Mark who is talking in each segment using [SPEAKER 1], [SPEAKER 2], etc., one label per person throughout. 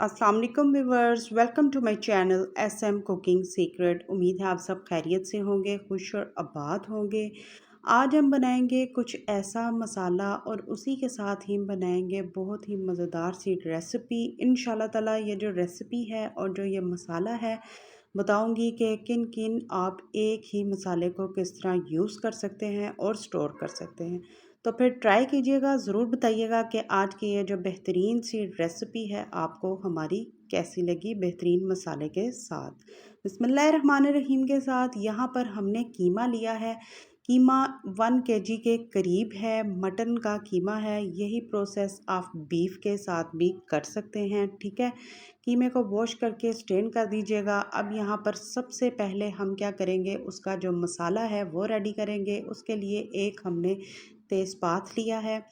[SPEAKER 1] अस्सलाम वालेकुम viewers, welcome to my channel SM cooking secret. उम्मीद है आप सब खैरियत से होंगे, खुश और आबाद होंगे। आज हम बनाएंगे कुछ ऐसा मसाला और उसी के साथ ही बनाएंगे बहुत ही मज़ेदार सी रेसिपी। इंशाल्लाह ताला ये जो रेसिपी है और जो ये मसाला है बताऊंगी कि किन किन आप एक ही मसाले को किस तरह यूज़ कर सकते हैं और स्टोर कर सकते हैं। तो फिर ट्राई कीजिएगा, ज़रूर बताइएगा कि आज की ये जो बेहतरीन सी रेसिपी है आपको हमारी कैसी लगी बेहतरीन मसाले के साथ। बिस्मिल्लाहिर्रहमानिर्रहीम के साथ यहाँ पर हमने कीमा लिया है। कीमा 1 kg के करीब है, मटन का कीमा है। यही प्रोसेस आप बीफ के साथ भी कर सकते हैं, ठीक है। कीमे को वॉश करके स्ट्रेन कर दीजिएगा। अब यहाँ पर सबसे पहले हम क्या करेंगे, उसका जो मसाला है वो रेडी करेंगे। उसके लिए एक हमने तेज़पात लिया है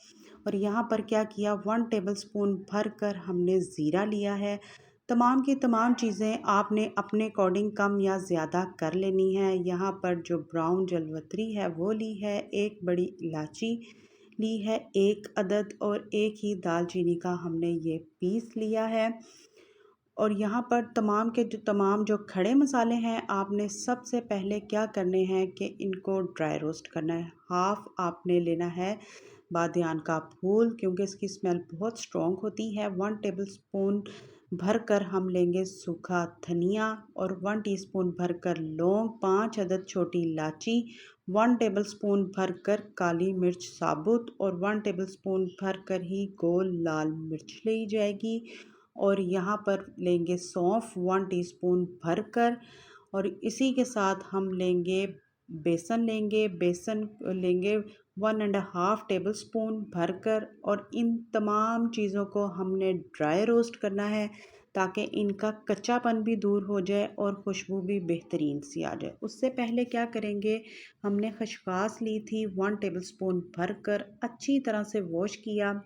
[SPEAKER 1] और यहाँ पर क्या किया, 1 टेबलस्पून भर कर हमने ज़ीरा लिया है। तमाम की तमाम चीज़ें आपने अपने अकॉर्डिंग कम या ज़्यादा कर लेनी है। यहाँ पर जो ब्राउन जलवतरी है वो ली है, एक बड़ी इलायची ली है 1 अदद, और एक ही दालचीनी का हमने ये पीस लिया है। और यहाँ पर तमाम जो खड़े मसाले हैं आपने सबसे पहले क्या करने हैं कि इनको ड्राई रोस्ट करना है। हाफ़ आपने लेना है बादियान का फूल, क्योंकि इसकी स्मेल बहुत स्ट्रॉन्ग होती है। 1 टेबलस्पून भर कर हम लेंगे सूखा धनिया और 1 टीस्पून भर कर लौंग, 5 अदद छोटी इलायची, 1 टेबलस्पून भर कर काली मिर्च साबुत और 1 टेबलस्पून भर कर ही गोल लाल मिर्च ली जाएगी। और यहाँ पर लेंगे सौंफ 1 टीस्पून भरकर, और इसी के साथ हम लेंगे बेसन लेंगे 1.5 टेबलस्पून भरकर। और इन तमाम चीज़ों को हमने ड्राई रोस्ट करना है ताकि इनका कच्चापन भी दूर हो जाए और खुशबू भी बेहतरीन सी आ जाए। उससे पहले क्या करेंगे, हमने खसकास ली थी 1 टेबलस्पून भरकर, अच्छी तरह से वॉश किया।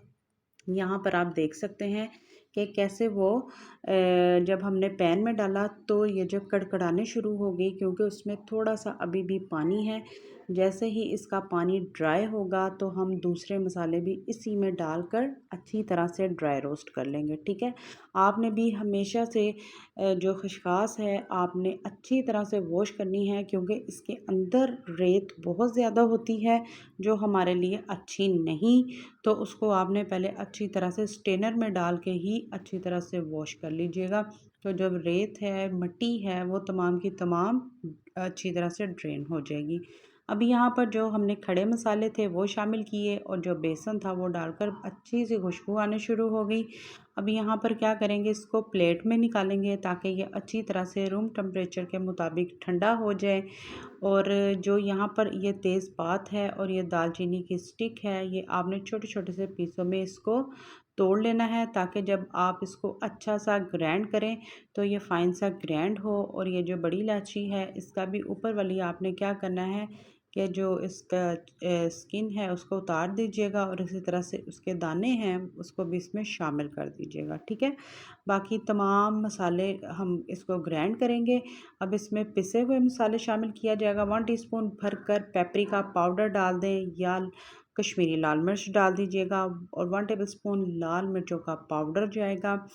[SPEAKER 1] यहाँ पर आप देख सकते हैं कि कैसे वो जब हमने पैन में डाला तो ये जो कड़कड़ाने शुरू हो गई, क्योंकि उसमें थोड़ा सा अभी भी पानी है। जैसे ही इसका पानी ड्राई होगा तो हम दूसरे मसाले भी इसी में डालकर अच्छी तरह से ड्राई रोस्ट कर लेंगे, ठीक है। आपने भी हमेशा से जो खसकास है आपने अच्छी तरह से वॉश करनी है, क्योंकि इसके अंदर रेत बहुत ज़्यादा होती है जो हमारे लिए अच्छी नहीं। तो उसको आपने पहले अच्छी तरह से स्ट्रेनर में डाल के ही अच्छी तरह से वॉश कर लीजिएगा। तो जब रेत है, मिट्टी है, वो तमाम की तमाम अच्छी तरह से ड्रेन हो जाएगी। अभी यहाँ पर जो हमने खड़े मसाले थे वो शामिल किए और जो बेसन था वो डालकर अच्छी सी खुशबू आने शुरू हो गई। अभी यहाँ पर क्या करेंगे, इसको प्लेट में निकालेंगे ताकि ये अच्छी तरह से रूम टेम्परेचर के मुताबिक ठंडा हो जाए। और जो यहाँ पर ये तेज़पात है और ये दालचीनी की स्टिक है, ये आपने छोटे छोटे से पीसों में इसको तोड़ लेना है ताकि जब आप इसको अच्छा सा ग्राइंड करें तो ये फ़ाइन सा ग्राइंड हो। और ये जो बड़ी इलायची है इसका भी ऊपर वाली आपने क्या करना है कि जो इसका स्किन है उसको उतार दीजिएगा और इसी तरह से उसके दाने हैं उसको भी इसमें शामिल कर दीजिएगा, ठीक है। बाकी तमाम मसाले हम इसको ग्राइंड करेंगे। अब इसमें पिसे हुए मसाले शामिल किया जाएगा। 1 टीस्पून भरकर पेपरिका पाउडर डाल दें या कश्मीरी लाल मिर्च डाल दीजिएगा, और 1 टेबलस्पून लाल मिर्चों का पाउडर जाएगा।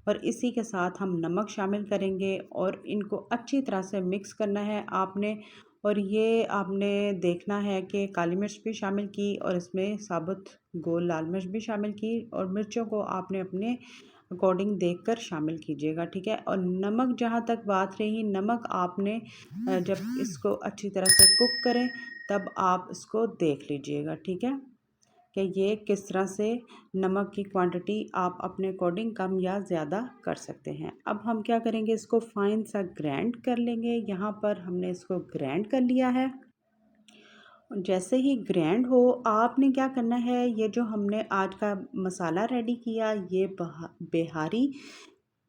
[SPEAKER 1] और इसी के साथ हम नमक शामिल करेंगे और इनको अच्छी तरह से मिक्स करना है आपने। और ये आपने देखना है कि काली मिर्च भी शामिल की और इसमें साबुत गोल लाल मिर्च भी शामिल की, और मिर्चों को आपने अपने अकॉर्डिंग देखकर शामिल कीजिएगा, ठीक है। और नमक जहाँ तक बात रही, नमक आपने जब इसको अच्छी तरह से कुक करें तब आप इसको देख लीजिएगा, ठीक है, कि ये किस तरह से नमक की क्वांटिटी आप अपने अकॉर्डिंग कम या ज़्यादा कर सकते हैं। अब हम क्या करेंगे, इसको फाइन सा ग्राइंड कर लेंगे। यहाँ पर हमने इसको ग्राइंड कर लिया है। जैसे ही ग्राइंड हो आपने क्या करना है, ये जो हमने आज का मसाला रेडी किया ये बिहारी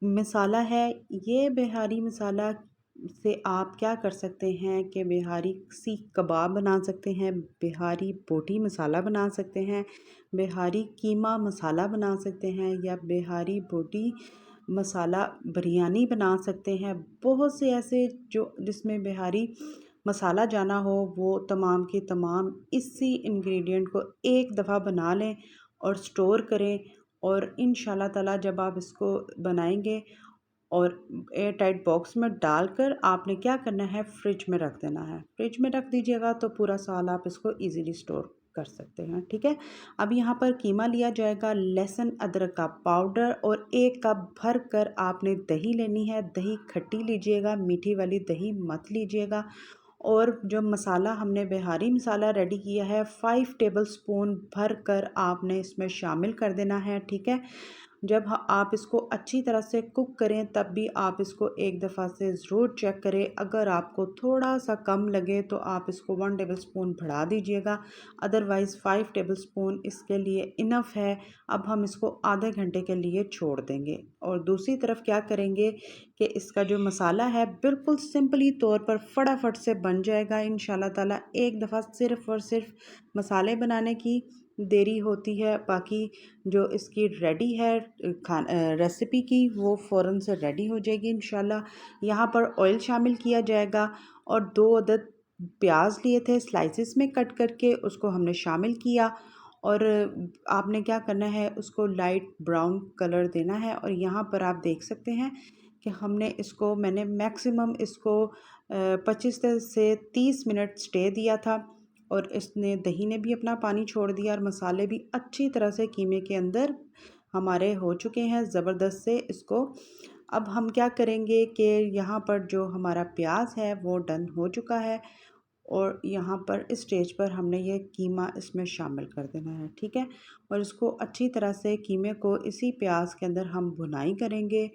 [SPEAKER 1] मसाला है। ये बिहारी मसाला से आप क्या कर सकते हैं कि बिहारी सीख कबाब बना सकते हैं, बिहारी बोटी मसाला बना सकते हैं, बिहारी कीमा मसाला बना सकते हैं, या बिहारी बोटी मसाला बिरयानी बना सकते हैं। बहुत से ऐसे जो जिसमें बिहारी मसाला जाना हो वो तमाम के तमाम इसी इंग्रेडिएंट को एक दफ़ा बना लें और स्टोर करें और इंशाल्लाह ताला जब आप इसको बनाएंगे और एयर टाइट बॉक्स में डालकर आपने क्या करना है, फ्रिज में रख देना है। फ्रिज में रख दीजिएगा तो पूरा साल आप इसको इजीली स्टोर कर सकते हैं। ठीक है। अब यहाँ पर कीमा लिया जाएगा, लहसुन अदरक का पाउडर, और 1 कप भर कर आपने दही लेनी है। दही खट्टी लीजिएगा, मीठी वाली दही मत लीजिएगा। और जो मसाला हमने बिहारी मसाला रेडी किया है 5 टेबल स्पून भर कर आपने इसमें शामिल कर देना है। ठीक है। जब आप इसको अच्छी तरह से कुक करें तब भी आप इसको एक दफ़ा से ज़रूर चेक करें। अगर आपको थोड़ा सा कम लगे तो आप इसको 1 टेबल स्पून बढ़ा दीजिएगा, अदरवाइज़ 5 टेबल स्पून इसके लिए इनफ है। अब हम इसको आधे घंटे के लिए छोड़ देंगे। और दूसरी तरफ क्या करेंगे कि इसका जो मसाला है बिल्कुल सिंपली तौर पर फटाफट से बन जाएगा इंशाल्लाह ताला। एक दफ़ा सिर्फ़ और सिर्फ मसाले बनाने की देरी होती है, बाकी जो इसकी रेडी है रेसिपी की वो फ़ौरन से रेडी हो जाएगी इंशाल्लाह। यहाँ पर ऑयल शामिल किया जाएगा और 2 अदद प्याज लिए थे स्लाइसिस में कट करके, उसको हमने शामिल किया। और आपने क्या करना है, उसको लाइट ब्राउन कलर देना है। और यहाँ पर आप देख सकते हैं कि मैंने मैक्सिमम इसको 25 से 30 मिनट स्टे दिया था। और इसने दही ने भी अपना पानी छोड़ दिया और मसाले भी अच्छी तरह से कीमे के अंदर हमारे हो चुके हैं ज़बरदस्त से इसको। अब हम क्या करेंगे कि यहाँ पर जो हमारा प्याज है वो डन हो चुका है, और यहाँ पर इस स्टेज पर हमने ये कीमा इसमें शामिल कर देना है। ठीक है। और इसको अच्छी तरह से कीमे को इसी प्याज के अंदर हम भुनाई करेंगे,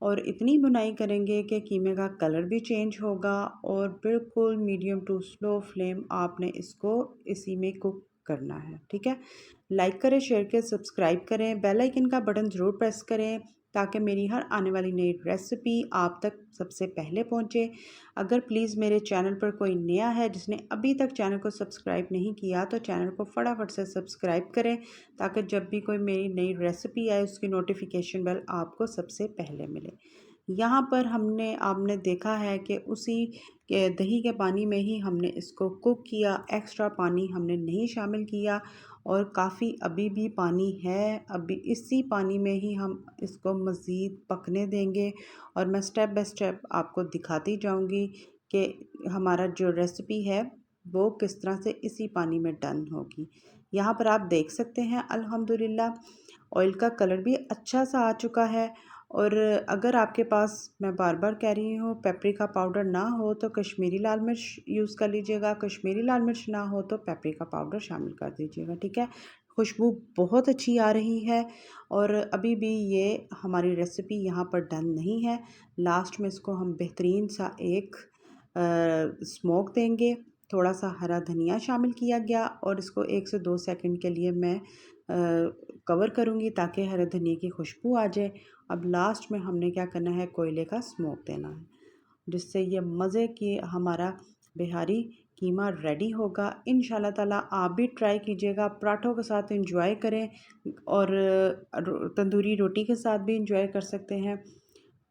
[SPEAKER 1] और इतनी भुनाई करेंगे कि कीमे का कलर भी चेंज होगा। और बिल्कुल मीडियम टू स्लो फ्लेम आपने इसको इसी में कुक करना है। ठीक है। लाइक करें, शेयर करें, सब्सक्राइब करें, बेल आइकन का बटन ज़रूर प्रेस करें ताकि मेरी हर आने वाली नई रेसिपी आप तक सबसे पहले पहुंचे। अगर प्लीज़ मेरे चैनल पर कोई नया है जिसने अभी तक चैनल को सब्सक्राइब नहीं किया तो चैनल को फटाफट से सब्सक्राइब करें ताकि जब भी कोई मेरी नई रेसिपी आए उसकी नोटिफिकेशन बेल आपको सबसे पहले मिले। यहाँ पर आपने देखा है कि उसी के दही के पानी में ही हमने इसको कुक किया, एक्स्ट्रा पानी हमने नहीं शामिल किया। और काफ़ी अभी भी पानी है, अभी इसी पानी में ही हम इसको मज़ीद पकने देंगे। और मैं स्टेप बाय स्टेप आपको दिखाती जाऊंगी कि हमारा जो रेसिपी है वो किस तरह से इसी पानी में डन होगी। यहाँ पर आप देख सकते हैं अल्हम्दुलिल्लाह ऑयल का कलर भी अच्छा सा आ चुका है। और अगर आपके पास, मैं बार बार कह रही हूँ, पेपरिका पाउडर ना हो तो कश्मीरी लाल मिर्च यूज़ कर लीजिएगा, कश्मीरी लाल मिर्च ना हो तो पेपरिका पाउडर शामिल कर दीजिएगा। ठीक है। खुशबू बहुत अच्छी आ रही है। और अभी भी ये हमारी रेसिपी यहाँ पर डन नहीं है। लास्ट में इसको हम बेहतरीन सा एक स्मोक देंगे। थोड़ा सा हरा धनिया शामिल किया गया और इसको 1 से 2 सेकंड के लिए मैं कवर करूँगी ताकि हरे धनिया की खुशबू आ जाए। अब लास्ट में हमने क्या करना है, कोयले का स्मोक देना है, जिससे ये मज़े की हमारा बिहारी कीमा रेडी होगा। इंशाल्लाह ताला आप भी ट्राई कीजिएगा, पराठों के साथ इंजॉय करें और तंदूरी रोटी के साथ भी इंजॉय कर सकते हैं।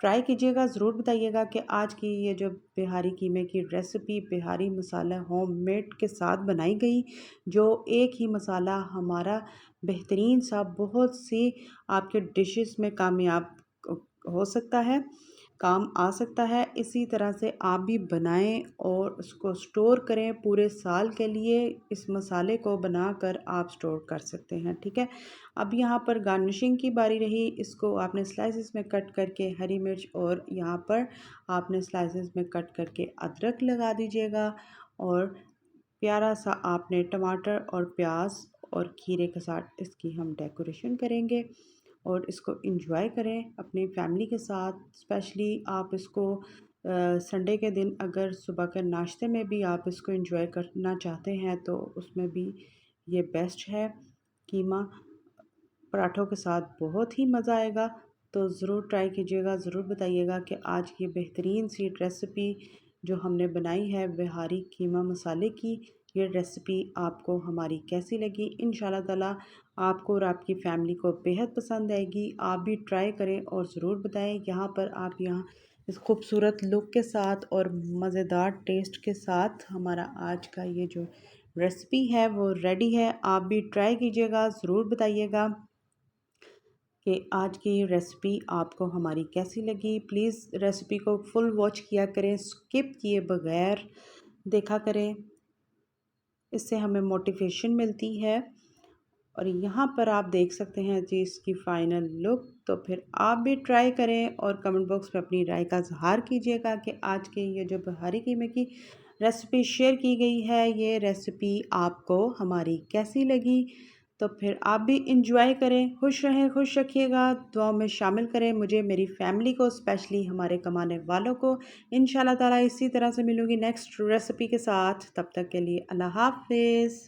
[SPEAKER 1] ट्राई कीजिएगा, ज़रूर बताइएगा कि आज की ये जो बिहारी कीमे की रेसिपी बिहारी मसाला होममेड के साथ बनाई गई, जो एक ही मसाला हमारा बेहतरीन सा बहुत सी आपके डिशेस में कामयाब हो सकता है, काम आ सकता है। इसी तरह से आप भी बनाएं और उसको स्टोर करें पूरे साल के लिए। इस मसाले को बनाकर आप स्टोर कर सकते हैं। ठीक है। अब यहाँ पर गार्निशिंग की बारी रही। इसको आपने स्लाइसेस में कट करके हरी मिर्च और यहाँ पर आपने स्लाइसेस में कट करके अदरक लगा दीजिएगा। और प्यारा सा आपने टमाटर और प्याज और खीरे के साथ इसकी हम डेकोरेशन करेंगे और इसको एंजॉय करें अपनी फैमिली के साथ। स्पेशली आप इसको संडे के दिन अगर सुबह के नाश्ते में भी आप इसको एंजॉय करना चाहते हैं तो उसमें भी ये बेस्ट है। कीमा पराठों के साथ बहुत ही मज़ा आएगा। तो ज़रूर ट्राई कीजिएगा, ज़रूर बताइएगा कि आज की बेहतरीन सी रेसिपी जो हमने बनाई है बिहारी कीमा मसाले की, ये रेसिपी आपको हमारी कैसी लगी। इंशाल्लाह ताला आपको और आपकी फ़ैमिली को बेहद पसंद आएगी। आप भी ट्राई करें और ज़रूर बताएं। यहाँ इस खूबसूरत लुक के साथ और मज़ेदार टेस्ट के साथ हमारा आज का ये जो रेसिपी है वो रेडी है। आप भी ट्राई कीजिएगा, ज़रूर बताइएगा। कि आज की रेसिपी आपको हमारी कैसी लगी। प्लीज़ रेसिपी को फुल वॉच किया करें, स्किप किए बगैर देखा करें, इससे हमें मोटिवेशन मिलती है। और यहाँ पर आप देख सकते हैं जी इसकी फ़ाइनल लुक। तो फिर आप भी ट्राई करें और कमेंट बॉक्स में अपनी राय का इज़हार कीजिएगा कि आज के ये जो बहारी कीमे की रेसिपी शेयर की गई है, ये रेसिपी आपको हमारी कैसी लगी। तो फिर आप भी इंजॉय करें, खुश रहें, खुश रखिएगा, दुआओं में शामिल करें मुझे, मेरी फैमिली को, स्पेशली हमारे कमाने वालों को। इंशाल्लाह ताला इसी तरह से मिलूँगी नेक्स्ट रेसिपी के साथ। तब तक के लिए अल्लाह हाफ़िज़।